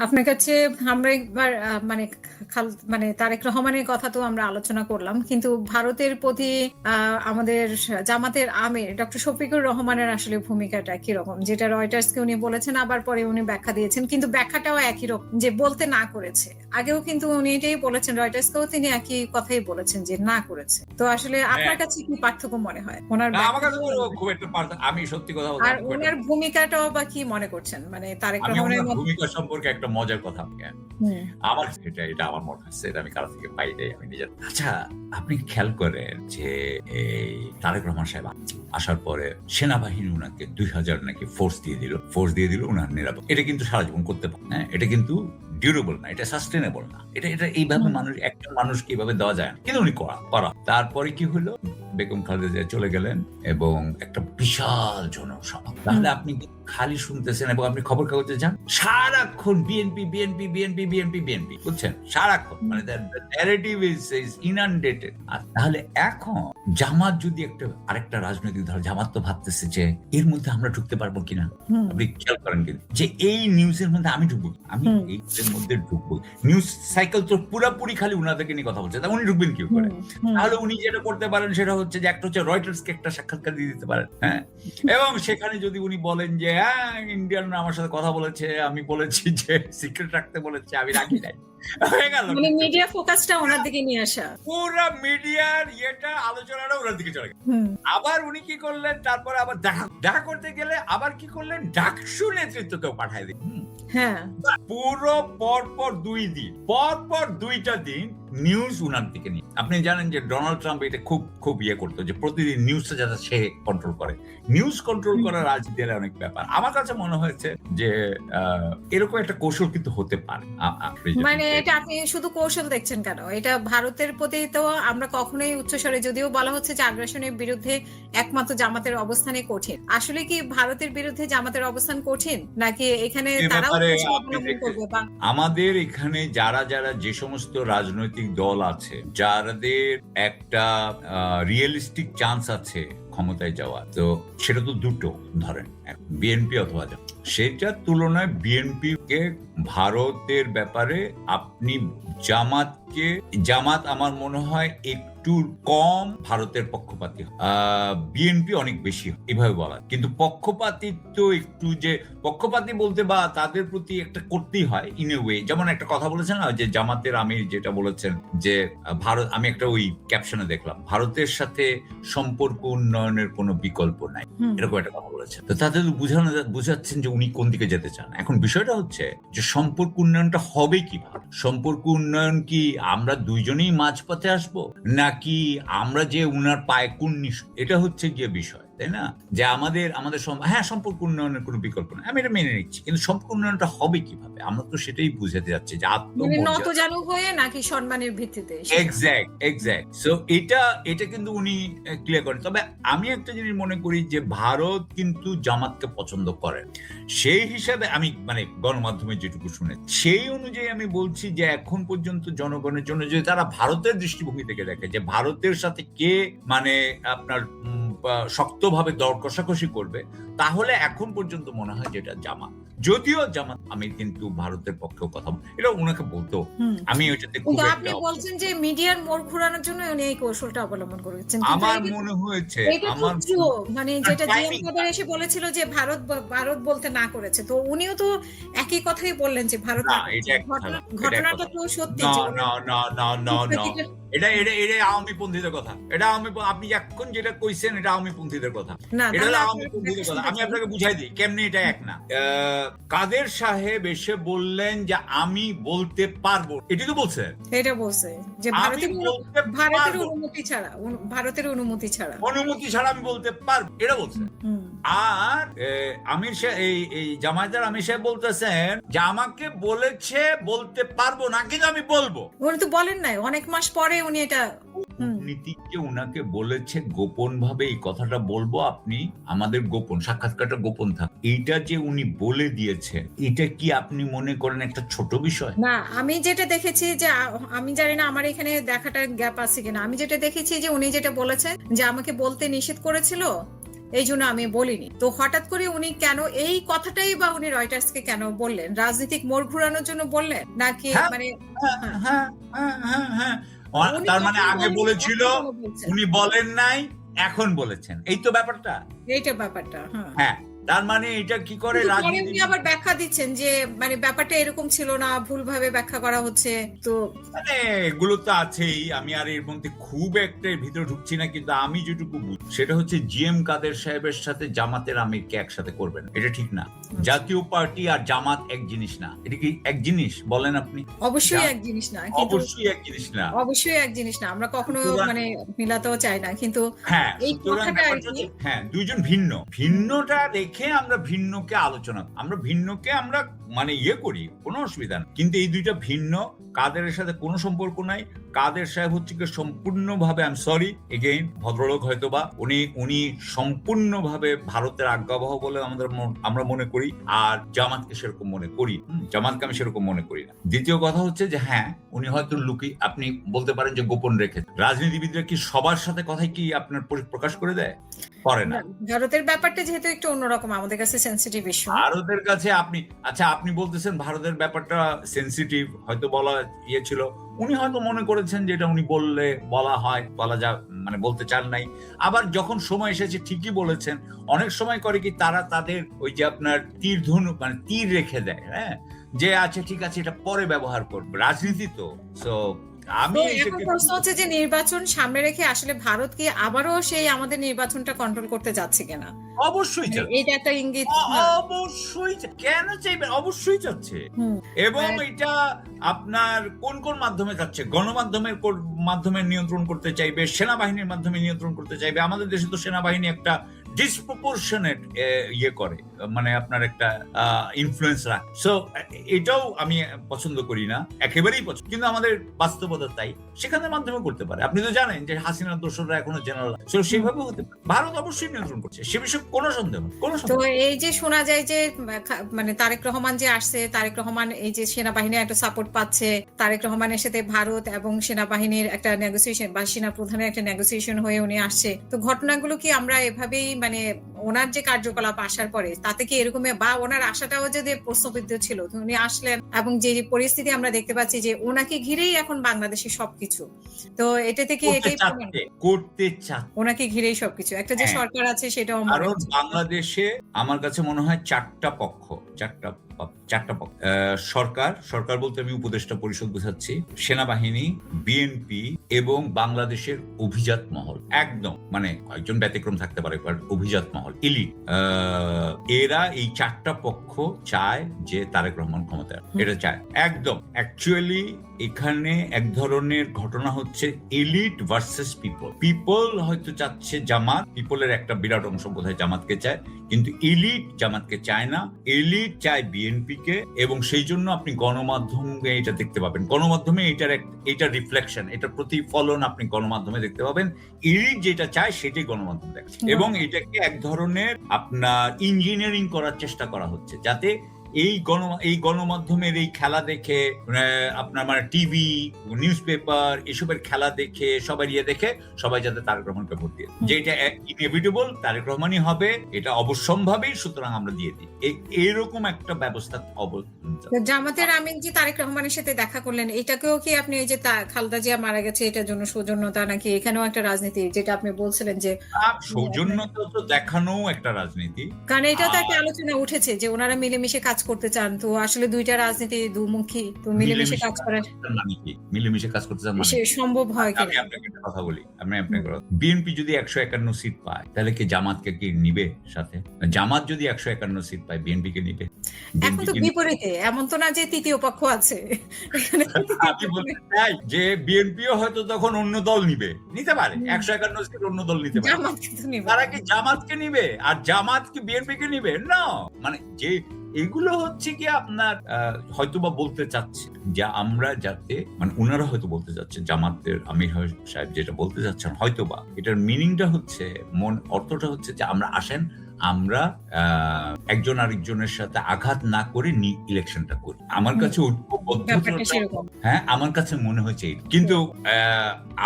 আপনার কাছে আমরা একবার মানে তারেক রহমানের কথা তো আমরা আলোচনা করলাম, কিন্তু ভারতের প্রতি আমাদের জামাতের আমির ডক্টর শফিকুর রহমানের আসলে ভূমিকাটা কিরকম, যেটা রয়টার্সকে উনি বলেছেন, আবার পরে উনি ব্যাখ্যা দিয়েছেন, কিন্তু ব্যাখ্যাটাও একই রকম, যে বলতে না করেছে। আগেও কিন্তু উনি এটাই বলেছেন, রয়টার্সকেও তিনি একই কথাই বলেছেন যে না করেছে। তো আসলে আপনার কাছে কি পার্থক্য মনে হয় ওনার আমি সত্যি কথা আর ওনার ভূমিকাটাও বা কি মনে করছেন, মানে তারেক রহমানের ভূমিকা সম্পর্কে একটা মজার কথা আমার এটা আমার মনে হচ্ছে, এটা আমি কারো থেকে পাই নাই, আমি নিজের। আচ্ছা, আপনি খেয়াল করেন যে এই তারেক রহমান সাহেব আসার পরে সেনাবাহিনী উনাকে 2000 নাকি ফোর্স দিয়ে দিল উনার নিরাপদ। এটা কিন্তু সারা জীবন করতে পারে না, এটা কিন্তু ডিউরেবল না, এটা সাস্টেনেবল না, এটা এইভাবে একটা মানুষকে এইভাবে দেওয়া যায় না, কিন্তু উনি করা। তারপরে কি হলো, বেগম খালেদা চলে গেলেন এবং একটা বিশাল জনসভা। তাহলে আপনি খালি শুনতেছেন এবং আপনি খবর কাগজে যান, সারাক্ষণ BNP BNP BNP BNP BNP, বুঝছেন, সারাক্ষণ, মানে ন্যারেটিভ ইজ ইনান্ডেটেড। তাহলে এখন জামাত যদি আরেকটা রাজনৈতিক দল, জামাত তো ভাবতেছে যে এর মধ্যে আমরা ঢুকতে পারবো কিনা। আপনি খেয়াল করেন কিন্তু যে এই নিউজের মধ্যে আমি ঢুকবো, আমি এই মধ্যে ঢুকবো, নিউজ সাইকেল তো পুরাপুরি খালি উনাদেরকে নিয়ে কথা বলছে, তা উনি ঢুকবেন কি করে? তাহলে উনি যেটা করতে পারেন সেটা হচ্ছে যে একটা হচ্ছে রয়টার্সকে একটা সাক্ষাৎকার দিয়ে দিতে পারেন, হ্যাঁ, এবং সেখানে যদি উনি বলেন যে হ্যাঁ ইন্ডিয়ানরা আমার সাথে কথা বলেছে, আমি বলেছি যে সিক্রেট রাখতে বলেছে, আমি রাখি নাই, হয়ে গেল। মানে মিডিয়া ফোকাসটা ওনার দিকে নিয়ে আসা, পুরো মিডিয়ার আলোচনাটা ওনার দিকে চলে গেল। আবার উনি কি করলেন, তারপরে আবার দেখা করতে গেলে আবার কি করলেন, ডাকসু নেতৃত্বকেও পাঠায় দিন। হ্যাঁ, পুরো পরপর 2 দিন, পরপর 2টা দিন নিউজ উনার দিকে নিয়ে। আপনি জানেন যে ডোনাল্ড ট্রাম্প এটা খুব করতো, যে প্রতিদিন নিউজটা যাতে সে কন্ট্রোল করে, নিউজ কন্ট্রোল করা রাজনীতির অনেক ব্যাপার। আমার কাছে মনে হয়েছে যে এরকম একটা কৌশল কিন্তু হতে পারে। মানে এটা আপনি শুধু কৌশল দেখছেন কেন? এটা ভারতের প্রতি তো আমরা কখনোই উচ্চস্বরে, যদিও বলা হচ্ছে যে আগ্রাসনের বিরুদ্ধে একমাত্র জামাতের অবস্থানই কঠিন, আসলে কি ভারতের বিরুদ্ধে জামাতের অবস্থান কঠিন, নাকি এখানে তারাও আমাদের এখানে যারা যে সমস্ত রাজনৈতিক দল আছে, যাদের একটা রিয়েলিস্টিক চান্স আছে ক্ষমতায় যাওয়া, তো সেটা তো দুটো, ধরেন বিএনপি অথবা সেটার তুলনায় বিএনপি কে ভারতের ব্যাপারে আপনি জামাত আমার মনে হয় একটু কম ভারতের পক্ষপাতী, বিএনপি অনেক বেশি, এভাবে বলা। কিন্তু পক্ষপাতিত্ব একটু, যে পক্ষপাতী বলতে বা তাদের প্রতি একটা করতেই হয় ইন এ ওয়ে। যেমন একটা কথা বলেছেন না, যে জামাতের আমির যেটা বলেছেন যে ভারত, আমি একটা ওই ক্যাপশনে দেখলাম, ভারতের সাথে সম্পর্ক উন্নয়নের কোনো বিকল্প নাই, এরকম একটা কথা বলেছেন। তো তাদের বুঝাচ্ছেন যে উনি কোন দিকে যেতে চান। এখন বিষয়টা হচ্ছে যে সম্পর্ক উন্নয়নটা হবে কিভাবে? সম্পর্ক উন্নয়ন কি আমরা দুইজনেই মাঝপথে আসবো, নাকি আমরা যে উনার পায়ে কুন্নি, এটা হচ্ছে গিয়ে বিষয়, তাই না? যে আমাদের হ্যাঁ সম্পর্ক উন্নয়নের কোনো বিকল্প নেই, আমি এটা মেনে নিচ্ছি, কিন্তু সম্পর্ক উন্নয়নটা হবে কিভাবে? আমরা তো সেটাই বুঝাতে যাচ্ছি যে নতজানু হয়ে নাকি সম্মানের ভিত্তিতে। এক্সাক্ট। সো এটা কিন্তু উনি ক্লিয়ার করেন। তবে আমি একটা জিনিস মনে করি যে ভারত কিন্তু জামাতকে পছন্দ করে, সেই হিসাবে আমি মানে গণমাধ্যমে যেটুকু শুনে সেই অনুযায়ী আমি বলছি যে এখন পর্যন্ত জনগণের জন্য যদি তারা ভারতের দৃষ্টিভঙ্গি থেকে দেখে যে ভারতের সাথে কে মানে আপনার শক্তভাবে দর কষাকষি করবে, তাহলে এখন পর্যন্ত মনে হয় যেটা জামাত। যদিও জামাত আমি কিন্তু ভারতের পক্ষেও কথা, এটা ওনাকে বলতো, আমি ওইটাতে খুব একটা। আপনি বলছেন যে মিডিয়ার মোড় ঘোরানোর জন্য উনি এই কৌশলটা অবলম্বন করেছেন। আমার মনে হয়েছে মানে যেটা জিএম কাদের এসে বলেছিল যে ভারত বলতে না করেছে, তো উনিও তো একই কথাই বললেন যে ভারত, ঘটনাটা তো সত্যি। এটা আওয়ামী পন্থীদের কথা, আপনি এখন যেটা কইছেন এটা আওয়ামী পন্থীদের কথা, এটা হলো আওয়ামী পন্থীদের কথা। আমি আপনাকে বুঝাই দিই কেমনে এটা এক না। কাদের সাহেব এসে বললেন যে আমি বলতে পারবো, এটি তো বলছে, এটা বলছে যে ভারতের অনুমতি ছাড়া আমি বলতে পারবো, এটা বলছে। আর আমির সাহেব, এই জামায়াতের আমির সাহেব বলতেছেন যে আমাকে বলেছে বলতে পারবো না, কিন্তু আমি বলবো। উনি তো বলেন নাই, অনেক মাস পরে উনি এটা কূটনীতিককে উনাকে বলেছে গোপন ভাবে এই কথাটা বলবো, আপনি আমাদের গোপন সাক্ষাৎকারটা গোপন থাক, এইটা যে উনি বলে দিয়েছে, এটা কি আপনি মনে করেন একটা ছোট বিষয়? না, আমি যেটা দেখেছি, যে আমি জানি না আমার এখানে দেখাটা গ্যাপ আছে কিনা, আমি যেটা দেখেছি যে উনি যেটা বলেছেন যে আমাকে বলতে নিষেধ করেছিল, এই জন্য আমি বলিনি। তো হঠাৎ করে উনি কেন এই কথাটাই বা উনি রয়টার্সকে কেন বললেন? রাজনৈতিক মোড় ঘুরানোর জন্য বললেন নাকি মানে তার মানে আগে বলেছিল, উনি বলেন নাই, এখন বলেছেন, এই তো ব্যাপারটা। এইটা ব্যাপারটা। হ্যাঁ, তার মানে এটা কি করে রাজনীতি উনি আবার ব্যাখ্যা দিচ্ছেন যে মানে ব্যাপারটা এরকম ছিল না, ভুলভাবে ব্যাখ্যা করা হচ্ছে। তো মানে এগুলো তো আছেই, আমি আর এর মধ্যে খুব একটা ভিতরে ঢুকছি না, কিন্তু আমি যেটুকু বুঝি সেটা হচ্ছে জিএম কাদের সাহেবের সাথে জামাতের আমিরকে একসাথে করবেন, এটা ঠিক না। জাতীয় পার্টি আর জামাত এক জিনিস না। এটা কি এক জিনিস বলেন আপনি? অবশ্যই এক জিনিস না, অবশ্যই এক জিনিস না, অবশ্যই এক জিনিস না। আমরা কখনো মানে মিলাতেও চাই না, কিন্তু হ্যাঁ এই কথাটা হ্যাঁ দুইজন ভিন্ন, ভিন্নটা রেখে আমরা ভিন্নকে আলোচনা, আমরা ভিন্নকে আমরা মানে করি, কোনো অসুবিধা নেই, কিন্তু এই দুইটা ভিন্ন। কাদেরের সাথে কোনো সম্পর্ক নাই। কাদের সাহেব হচ্ছে কি সম্পূর্ণভাবে, আই এম সরি এগেইন, ভদ্রলোক হয়তোবা উনি সম্পূর্ণভাবে ভারতের আজ্ঞাবহ বলে আমরা মনে করি, আর জামাতকে সেরকম মনে করি, জামাতকে আমি সেরকম মনে করি না। দ্বিতীয় কথা হচ্ছে যে হ্যাঁ, উনি হয়তো আপনি বলতে পারেন যে গোপন রেখে। রাজনীতিবিদরা কি সবার সাথে কথাই কি আপনার প্রকাশ করে দেয়? করে না। ভারতের ব্যাপারটা যেহেতু একটু অন্যরকম, আমাদের কাছে সেনসিটিভ ইস্যু। ভারতের কাছে আপনি বলতেছেন ভারতের ব্যাপারটা সেনসিটিভ, হয়তো বলা ছিল, উনি হয়তো মনে করেছেন যে এটা উনি বলতে চান নাই। আবার যখন সময় এসেছে ঠিকই বলেছেন। অনেক সময় করে কি তারা তাদের ওই যে আপনার তীর রেখে দেয়, হ্যাঁ, যে আচ্ছা ঠিক আছে এটা পরে ব্যবহার করবে, রাজনীতি তো। আমি প্রশ্ন হচ্ছে যে নির্বাচন সামনে রেখে আসলে ভারত কি আবারও সেই আমাদের নির্বাচনটা কন্ট্রোল করতে যাচ্ছে কিনা? অবশ্যই এটা একটা ইঙ্গিত। অবশ্যই কেন চাইবে, অবশ্যই চাচ্ছে। এবং এটা আপনার কোন কোন মাধ্যমে যাচ্ছে? গণমাধ্যমের মাধ্যমে নিয়ন্ত্রণ করতে চাইবে, সেনাবাহিনীর মাধ্যমে নিয়ন্ত্রণ করতে চাইবে। আমাদের দেশে তো সেনাবাহিনী একটা ডিসপ্রপোর্শনেট করে, মানে আপনার একটা ইনফ্লুয়েন্স রাখে। সো এটাও আমি পছন্দ করি না, একেবারেই পছন্দ, কিন্তু আমাদের বাস্তবতা তাই, সেখানে মাধ্যমে করতে পারে। আপনি তো জানেন যে হাসিনার দোসররা এখনো জেনারেল, সেইভাবে হতে পারে। ভারত অবশ্যই নিয়ন্ত্রণ করছে, সে বিষয়ে কোনো সন্দেহ নেই। তো এই যে শোনা যায় যে মানে তারেক রহমান যে আসছে, তারেক রহমান এই যে সেনাবাহিনীর একটা সাপোর্ট পাচ্ছে, তারেক রহমানের সাথে ভারত এবং সেনাবাহিনীর একটা নেগোসিয়েশন বা সেনা প্রধানের একটা নেগোসিয়েশন হয়ে উনি আসছে। তো ঘটনাগুলো কি আমরা এভাবেই মানে ওনার যে কার্যকলাপ আসার পরে তাতে কি এরকম, বা ওনার আশাটাও যদি প্রশ্নবিদ্ধ ছিল, উনি আসলেন এবং যে পরিস্থিতি আমরা দেখতে পাচ্ছি যে ওনাকে ঘিরেই এখন বাংলাদেশের সবকিছু, তো এটা থেকে এটাই করতে চাচ্ছে, ওনাকে ঘিরেই সবকিছু। একটা যে সরকার আছে সেটাও, কারণ বাংলাদেশে আমার কাছে মনে হয় চারটা পক্ষ, সরকার বলতে আমি উপদেষ্টা পরিষদ বোঝাচ্ছি, সেনাবাহিনী, বিএনপি এবং বাংলাদেশের অভিজাত মহল। একদম মানে একজন ব্যতিক্রম থাকতে পারে, অভিজাত মহল, ইলিট, এরা এই চারটা পক্ষ চায় যে তারেক রহমান ক্ষমতায়, এটা চায় একদম। অ্যাকচুয়ালি এখানে এক ধরনের ঘটনা হচ্ছে এলিট ভার্সেস পিপল হয়তো চাচ্ছে জামাত, পিপলের একটা বিরাট অংশ বোধহয় জামাতকে চায়, কিন্তু এলিট জামাতকে চায় না, এলিট চায় বিএনপি কে। এবং সেই জন্য আপনি গণমাধ্যমে এটা দেখতে পাবেন, গণমাধ্যমে এটার রিফ্লেকশন, এটার প্রতিফলন আপনি গণমাধ্যমে দেখতে পাবেন। এলিট যেটা চায় সেটাই গণমাধ্যম দেখছে, এবং এটাকে এক ধরনের আপনার ইঞ্জিনিয়ারিং করার চেষ্টা করা হচ্ছে, যাতে এই গণমাধ্যমের এই খেলা দেখে আপনার মানে টিভি, নিউজ পেপার এসবের খেলা দেখে সবাই যাতে তারেক রহমানকে ভোট দিয়ে, যে এটা ইনএভিটেবল, তারেক রহমানই হবে, এটা অবশ্যম্ভাবী, সুতরাং আমরা দিয়ে দিই, এইরকম একটা ব্যবস্থা। জামাতের আমির যে তারেক রহমানের সাথে দেখা করলেন, এটাকেও কি আপনি এই যে খালেদা জিয়া মারা গেছে এটার জন্য সৌজন্যতা, নাকি এখানেও একটা রাজনীতি, যেটা আপনি বলছিলেন যে সৌজন্যতা তো দেখানো একটা রাজনীতি? কারণ এটা তো একটা আলোচনা উঠেছে যে ওনারা মিলেমিশে কাজ করতে চান, তো আসলে দুইটা রাজনীতি দুমুখী, তো মিলেমিশে কাজ করার মিলেমিশে কাজ করতে চান সম্ভব হয় কিনা? আমি আপনাকে একটা কথা বলি, বিএনপি যদি 151 সিট পায় তাহলে কি জামাতকে কি নিবে সাথে? জামাত যদি 151 সিট পায় বিএনপি কে নিবে? এখন তো বিপরীতে, এমন তো না যে তৃতীয় পক্ষ আছে, আমি বলতে চাই যে বিএনপিও হয়তো তখন অন্য দল নিতে পারে, 151 সিট অন্য দল নিতে পারে, তারা কি জামাতকে নিবে? আর জামাত কি বিএনপি কে নিবে? না, মানে যে এগুলো হচ্ছে কি আপনার হয়তোবা বলতে চাচ্ছে যে আমরা যাতে, মানে ওনারা হয়তো বলতে চাচ্ছে, জামাতের আমির সাহেব যেটা বলতে চাচ্ছেন হয়তোবা, এটার মিনিংটা হচ্ছে, অর্থটা হচ্ছে যে আমরা আসেন আমরা একজন আরেকজনের সাথে আঘাত না করে ইলেকশনটা করি। আমার কাছে হ্যাঁ, আমার কাছে মনে হয়েছে। কিন্তু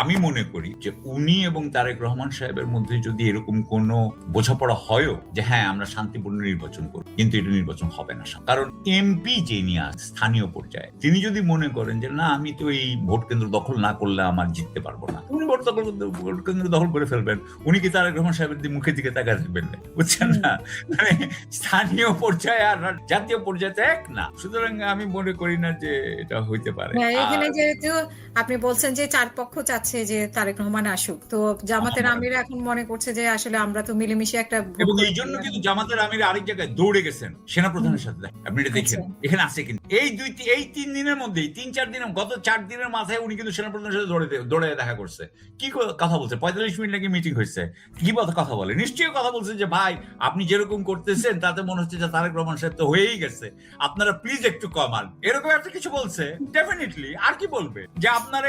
আমি মনে করি যে উনি এবং তারেক রহমান সাহেবের মধ্যে যদি এরকম কোনো বোঝাপড়া হয়ও যে হ্যাঁ আমরা শান্তিপূর্ণ নির্বাচন করি, কিন্তু এটা নির্বাচন হবে না। কারণ এমপি যিনি স্থানীয় পর্যায়ে তিনি যদি মনে করেন যে না আমি তো এই ভোট কেন্দ্র দখল না করলে আমার জিততে পারবো না, উনি ভোট কেন্দ্র দখল করে ফেলবেন। উনি কি তারেক রহমান সাহেবের মুখের দিকে তাকায় থাকবেন না? বুঝছেন না? মানে স্থানীয় পর্যায়ে আর জাতীয় পর্যায়ে এক না। সুতরাং আমি মনে করি না যে এটা হইতে পারে। এখানে যেহেতু আপনি বলছেন যে চার পক্ষ চাচ্ছে যে তারেক রহমান আসুক, তো জামাতের আমির এখন মনে করছে যে আসলে আমরা তো মিলেমিশে একটা, এবং এই জন্য কিন্তু জামাতের আমির আরেক জায়গায় দৌড়ে গেছেন সেনাপ্রধানের সাথে। আপনি এটা দেখেন এখানে আছে কিন্তু এই 3 দিনের মধ্যেই 3-4 দিনের গত 4 দিনের মাথায় উনি কিন্তু সেনাপ্রধানের সাথে দৌড়ে দেখা করছে। কি কথা বলছে? 45 মিনিট নাকি মিটিং হয়েছে। কি কথা বলে? নিশ্চয়ই কথা বলছে যে ভাই আপনি যেরকম করতেছেন তাতে মনে হচ্ছে যে তারেক রহমান সাহেব তো হয়েই গেছে, আপনারা প্লিজ একটু কমান, এরকম একটা কিছু বলছে। ডেফিনেটলি আর কি বলবে যে আপনারা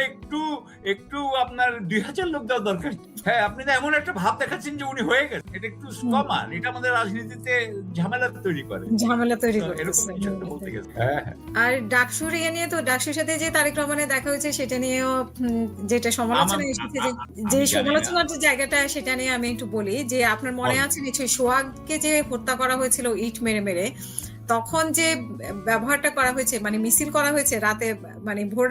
একটু আপনার 2000 লোক দেওয়া দরকার। হ্যাঁ, আপনি তো এমন একটা ভাব দেখাচ্ছেন যে উনি হয়ে গেছে, এটা একটু কমান। এটা আমাদের রাজনীতিতে ঝামেলা তৈরি করে। আর ডাকসুর নিয়ে তো ডাকসুর সাথে যে তারেক রহমানের দেখা হয়েছে সেটা নিয়েও যেটা সমালোচনা এসেছে, যে সমালোচনার যে জায়গাটা সেটা নিয়ে আমি একটু বলি যে আপনার মনে আছে নিশ্চয়ই সোহাগকে যে হত্যা করা হয়েছিল ইট মেরে মেরে, তখন যে ব্যবহারটা করা হয়েছে, মানে মিছিল করা হয়েছে রাতে, মানে ভোর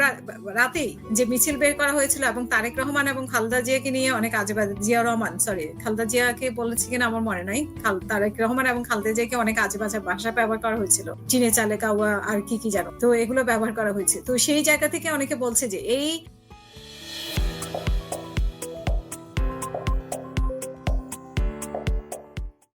রাতেই যে মিছিল বের করা হয়েছিল এবং তারেক রহমান এবং খালেদা জিয়াকে নিয়ে অনেক আজেবাজে, খালেদা জিয়াকে বলেছে কিনা আমার মনে নাই, তারেক রহমান এবং খালেদা জিয়াকে অনেক আজেবাজে ভাষা ব্যবহার করা হয়েছিল, চিনে চালে কাওয়া আর কি জানো, তো এগুলো ব্যবহার করা হয়েছে। তো সেই জায়গা থেকে অনেকে বলছে যে এই